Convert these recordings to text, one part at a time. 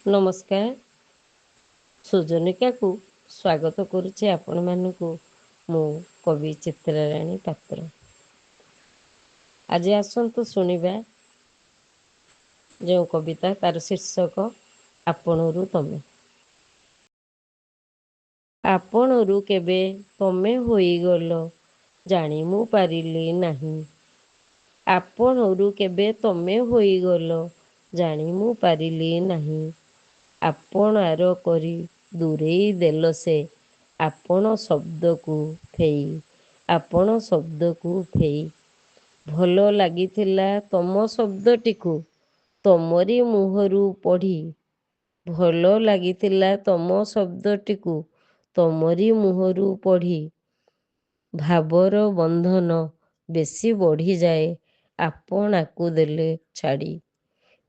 ନମସ୍କାର। ସୁଜନିକାକୁ ସ୍ୱାଗତ କରୁଛି ଆପଣମାନଙ୍କୁ। ମୁଁ କବି ଚିତ୍ରାରାଣୀ ପାତ୍ର। ଆଜି ଆସନ୍ତୁ ଶୁଣିବା ଯେଉଁ କବିତା, ତାର ଶୀର୍ଷକ ଆପଣରୁ ତମେ। ଆପଣରୁ କେବେ ତମେ ହୋଇଗଲ, ଜାଣି ମୁଁ ପାରିଲି ନାହିଁ। ଆପଣରୁ କେବେ ତମେ ହୋଇଗଲ, ଜାଣି ମୁଁ ପାରିଲି ନାହିଁ। ଆପଣାର କରି ଦୂରେଇ ଦେଲ ସେ, ଆପଣ ଶବ୍ଦକୁ ଠେଇ, ଆପଣ ଶବ୍ଦକୁ ଠେଇ। ଭଲ ଲାଗିଥିଲା ତମ ଶବ୍ଦଟିକୁ, ତମରି ମୁହଁରୁ ପଢ଼ି। ଭଲ ଲାଗିଥିଲା ତମ ଶବ୍ଦଟିକୁ, ତମରି ମୁହଁରୁ ପଢ଼ି। ଭାବର ବନ୍ଧନ ବେଶୀ ବଢ଼ିଯାଏ, ଆପଣାକୁ ଦେଲେ ଛାଡ଼ି।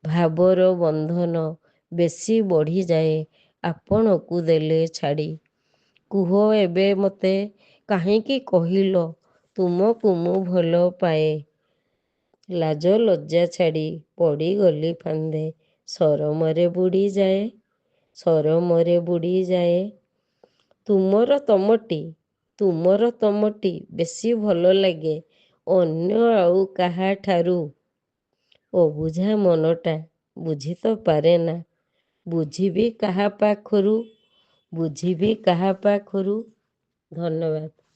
ଭାବର ବନ୍ଧନ ବେଶୀ ବଢ଼ିଯାଏ, ଆପଣକୁ ଦେଲେ ଛାଡ଼ି। କୁହ ଏବେ ମୋତେ କାହିଁକି କହିଲ, ତୁମକୁ ମୁଁ ଭଲ ପାଏ। ଲାଜ ଲଜ୍ଜା ଛାଡ଼ି ପଡ଼ିଗଲି ଫାନ୍ଦେ, ସରମରେ ବୁଡ଼ିଯାଏ, ସରମରେ ବୁଡ଼ିଯାଏ। ତୁମର ତମଟି ବେଶୀ ଭଲ ଲାଗେ ଅନ୍ୟ ଆଉ କାହାଠାରୁ। ଅବୁଝା ମନଟା ବୁଝି ତ ପାରେନା, ବୁଝିବି କାହା ପାଖରୁ, ବୁଝିବି କାହା ପାଖରୁ। ଧନ୍ୟବାଦ।